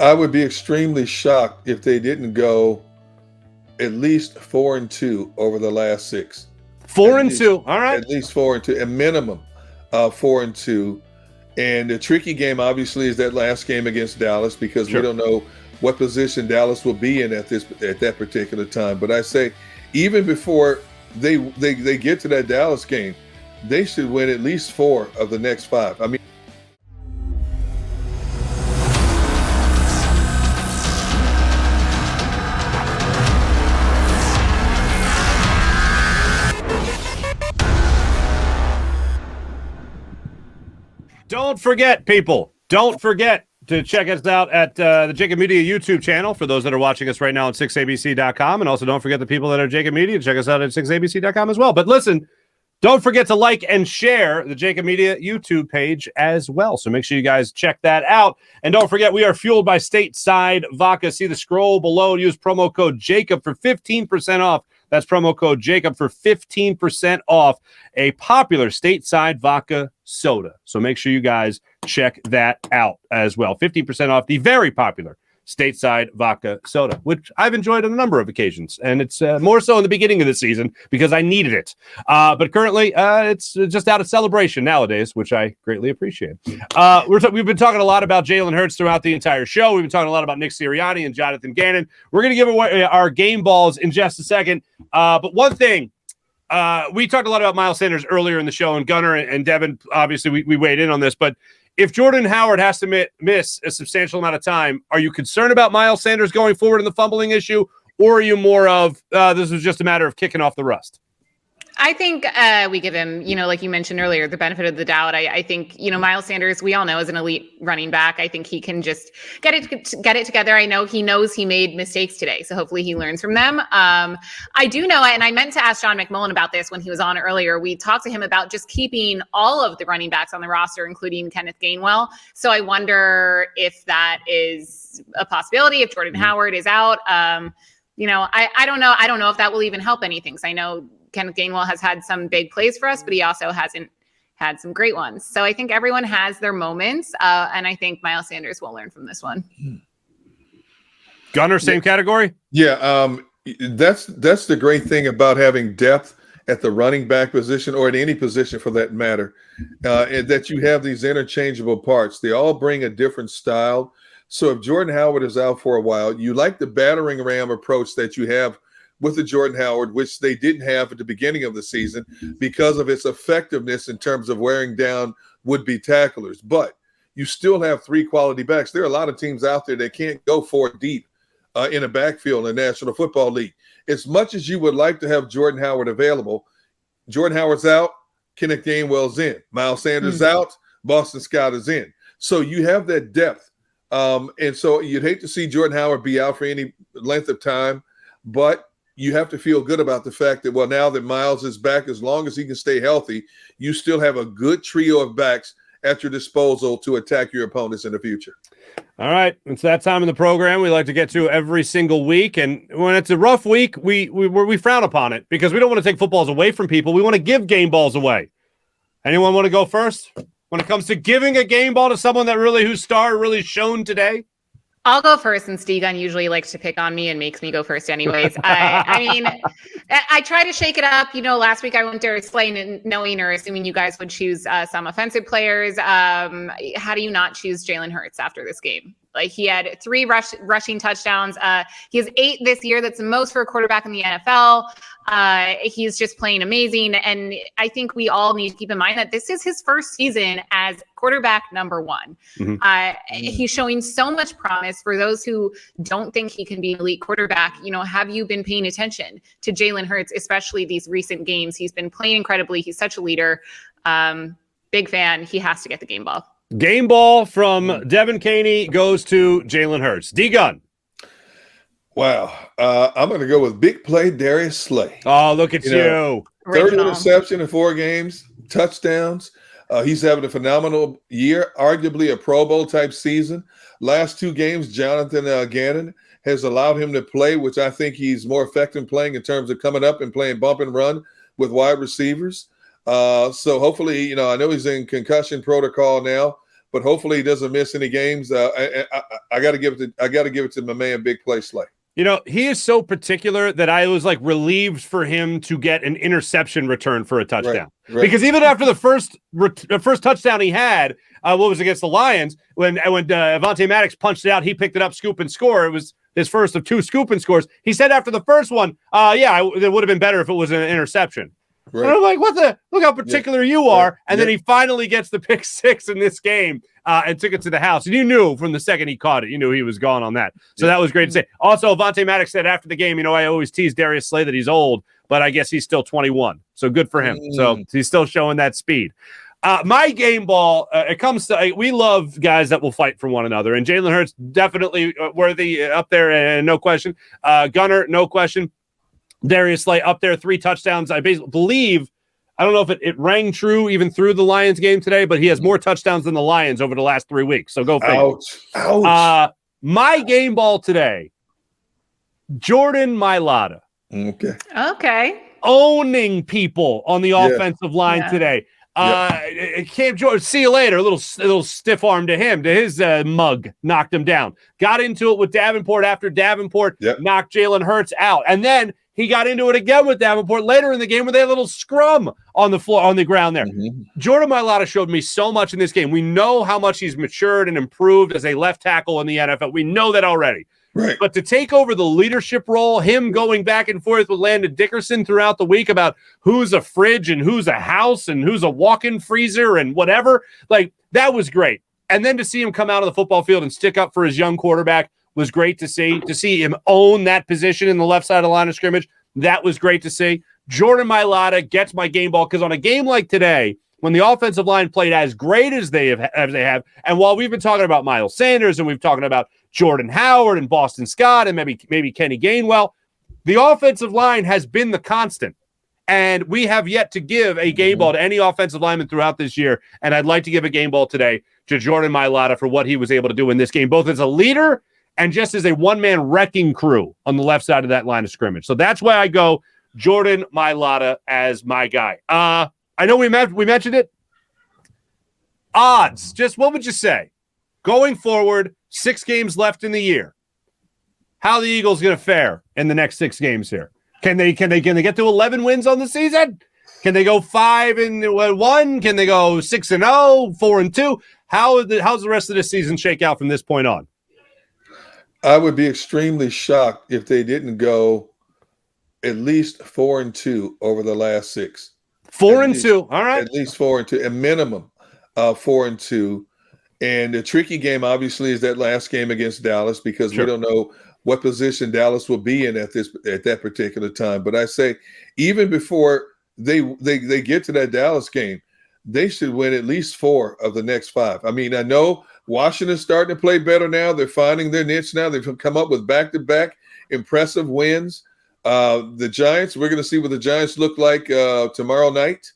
I would be extremely shocked if they didn't go at least 4-2 over the last 6. 4-2. All right. At least 4-2, a minimum of 4-2. And the tricky game, obviously, is that last game against Dallas because we don't know what position Dallas will be in at that particular time. But I say, even before they get to that Dallas game, they should win at least 4 of the next 5. I mean, Don't forget, people, don't forget to check us out at the JAKIB Media YouTube channel for those that are watching us right now on 6abc.com. And also don't forget the people that are JAKIB Media, check us out at 6abc.com as well. But listen, don't forget to like and share the JAKIB Media YouTube page as well. So make sure you guys check that out. And don't forget, we are fueled by Stateside Vodka. See the scroll below. Use promo code JAKIB for 15% off. That's promo code JAKIB for 15% off a popular Stateside Vodka soda. So make sure you guys check that out as well. 15% off the very popular Stateside Vodka soda, which I've enjoyed on a number of occasions. And it's more so in the beginning of the season because I needed it. But currently, it's just out of celebration nowadays, which I greatly appreciate. We've been talking a lot about Jalen Hurts throughout the entire show. We've been talking a lot about Nick Sirianni and Jonathan Gannon. We're going to give away our game balls in just a second. But one thing, we talked a lot about Miles Sanders earlier in the show, and Gunnar and Devin, obviously, we weighed in on this. But if Jordan Howard has to miss a substantial amount of time, are you concerned about Miles Sanders going forward in the fumbling issue, or are you more of this was just a matter of kicking off the rust? I think we give him, like you mentioned earlier, the benefit of the doubt. I think, Miles Sanders, we all know, is an elite running back. I think he can just get it together. I know he knows he made mistakes today, so hopefully he learns from them. I do know, and I meant to ask John McMullen about this when he was on earlier. We talked to him about just keeping all of the running backs on the roster, including Kenneth Gainwell. So I wonder if that is a possibility, if Jordan Howard is out. I don't know. I don't know if that will even help anything. So I know Kenneth Gainwell has had some big plays for us, but he also hasn't had some great ones. So I think everyone has their moments, and I think Miles Sanders will learn from this one. Gunner, same category? Yeah, that's the great thing about having depth at the running back position, or at any position for that matter, that you have these interchangeable parts. They all bring a different style. So if Jordan Howard is out for a while, you like the battering ram approach that you have with the Jordan Howard, which they didn't have at the beginning of the season because of its effectiveness in terms of wearing down would-be tacklers. But you still have 3 quality backs. There are a lot of teams out there that can't go 4 deep in a backfield in the National Football League. As much as you would like to have Jordan Howard available, Jordan Howard's out, Kenneth Gainwell's in. Miles Sanders out, Boston Scott is in. So you have that depth. And so you'd hate to see Jordan Howard be out for any length of time, but you have to feel good about the fact that, well, now that Miles is back, as long as he can stay healthy, you still have a good trio of backs at your disposal to attack your opponents in the future. All right. It's that time in the program we like to get to every single week. And when it's a rough week, we frown upon it because we don't want to take footballs away from people. We want to give game balls away. Anyone want to go first when it comes to giving a game ball to someone whose star really shone today? I'll go first, since D-Gun usually likes to pick on me and makes me go first anyways. I mean, I try to shake it up. Last week I went Derek Slay, knowing or assuming you guys would choose some offensive players. How do you not choose Jalen Hurts after this game? Like, he had 3 rushing touchdowns. He has 8 this year. That's the most for a quarterback in the NFL. He's just playing amazing. And I think we all need to keep in mind that this is his first season as quarterback number 1. He's showing so much promise. For those who don't think he can be an elite quarterback, have you been paying attention to Jalen Hurts, especially these recent games? He's been playing incredibly. He's such a leader. Big fan. He has to get the game ball. Game ball from Devin Caney goes to Jalen Hurts. D-Gun. Wow. I'm going to go with big play Darius Slay. Oh, look at you. Third interception in 4 games, touchdowns. He's having a phenomenal year, arguably a Pro Bowl type season. Last 2 games, Jonathan Gannon has allowed him to play, which I think he's more effective playing in terms of coming up and playing bump and run with wide receivers. So hopefully, I know he's in concussion protocol now, but hopefully he doesn't miss any games. I got to give it to my man, Big Play Slay. You know, he is so particular that I was like relieved for him to get an interception return for a touchdown. Right. Because even after the first touchdown he had, what was against the Lions, when Avonte Maddox punched it out, he picked it up, scoop and score. It was his first of 2 scoop and scores. He said after the first one, it would have been better if it was an interception. Right. And I'm like, look how particular you are. And then he finally gets the pick 6 in this game and took it to the house. And you knew from the second he caught it, you knew he was gone on that. So that was great to say. Also, Avonte Maddox said after the game, I always tease Darius Slay that he's old, but I guess he's still 21. So good for him. So he's still showing that speed. My game ball, it comes to, we love guys that will fight for one another. And Jalen Hurts definitely worthy up there, no question. Gunner, no question. Darius Slay up there, 3 touchdowns. I believe, I don't know if it rang true even through the Lions game today, but he has more touchdowns than the Lions over the last 3 weeks. So go figure. Ouch. My game ball today, Jordan Mailata. Okay. Owning people on the offensive line today. Cam Jordan, see you later. A little stiff arm to him, to his mug, knocked him down. Got into it with Davenport after Davenport knocked Jalen Hurts out. And then he got into it again with Davenport later in the game where they had a little scrum on the floor, on the ground there. Jordan Mailata showed me so much in this game. We know how much he's matured and improved as a left tackle in the NFL. We know that already. Right. But to take over the leadership role, him going back and forth with Landon Dickerson throughout the week about who's a fridge and who's a house and who's a walk-in freezer and whatever, like that was great. And then to see him come out of the football field and stick up for his young quarterback was great to see him own that position in the left side of the line of scrimmage. That was great to see. Jordan Mailata gets my game ball because on a game like today, when the offensive line played as great as they have, and while we've been talking about Miles Sanders and we've talking about Jordan Howard and Boston Scott and maybe Kenny Gainwell, the offensive line has been the constant. And we have yet to give a game ball to any offensive lineman throughout this year. And I'd like to give a game ball today to Jordan Mailata for what he was able to do in this game, both as a leader and just as a one-man wrecking crew on the left side of that line of scrimmage. So that's why I go Jordan Mailata as my guy. I know we mentioned it. Odds. Just what would you say? Going forward, 6 games left in the year. How are the Eagles going to fare in the next 6 games here? Can they get to 11 wins on the season? Can they go 5-1? Can they go 6-0, 4-2? How's the rest of the season shake out from this point on? I would be extremely shocked if they didn't go at least 4-2 over the last 6. 4-2. All right. At least 4-2, a minimum of 4-2. And the tricky game, obviously, is that last game against Dallas because we don't know what position Dallas will be in at that particular time. But I say, even before they get to that Dallas game, they should win at least 4 of the next 5. I mean, I know Washington's starting to play better now. They're finding their niche now. They've come up with back-to-back impressive wins. The Giants, we're going to see what the Giants look like tomorrow night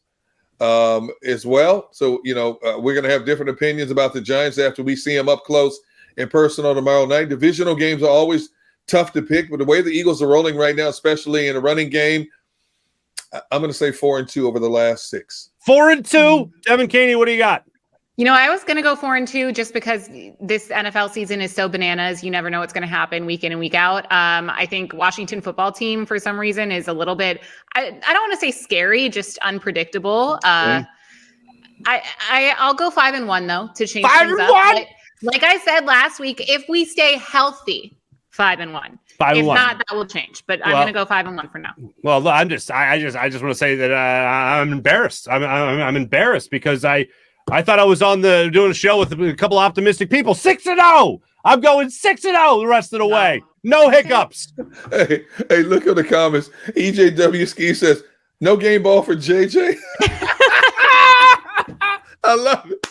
as well. So, we're going to have different opinions about the Giants after we see them up close and personal tomorrow night. Divisional games are always tough to pick, but the way the Eagles are rolling right now, especially in the running game, I'm going to say 4-2 over the last 6. 4-2. Devin Caney, what do you got? I was going to go 4-2 just because this NFL season is so bananas. You never know what's going to happen week in and week out. I think Washington football team, for some reason, is a little bit, I don't want to say scary, just unpredictable. I'll go 5-1 though to change things up. Like I said last week, if we stay healthy, 5-1. If not, that will change. But I'm going to go 5-1 for now. Well, I just want to say that I'm embarrassed. I'm embarrassed because I thought I was doing a show with a couple of optimistic people. 6-0. I'm going 6-0 the rest of the way. No hiccups. Hey, look at the comments. EJW Ski says, no game ball for JJ. I love it.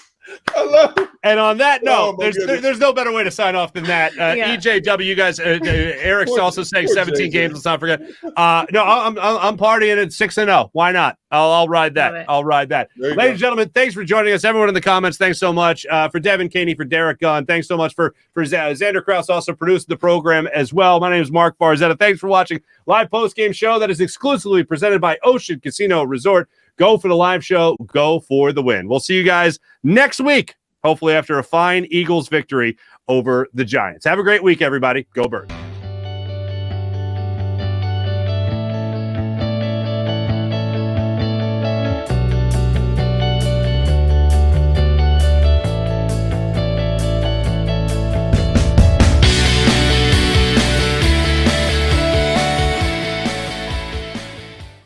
And on that note, there's no better way to sign off than that. EJW, you guys, Eric's also saying 17 games. Let's not forget. No, I'm partying at 6-0. Why not? I'll ride that. I'll ride that. Ladies and gentlemen, thanks for joining us. Everyone in the comments, thanks so much. For Devin Caney, for Derrick Gunn, thanks so much for Xander Krause also produced the program as well. My name is Mark Barzetta. Thanks for watching live post-game show that is exclusively presented by Ocean Casino Resort. Go for the live show. Go for the win. We'll see you guys next week hopefully after a fine Eagles victory over the Giants. Have a great week, everybody. Go Birds.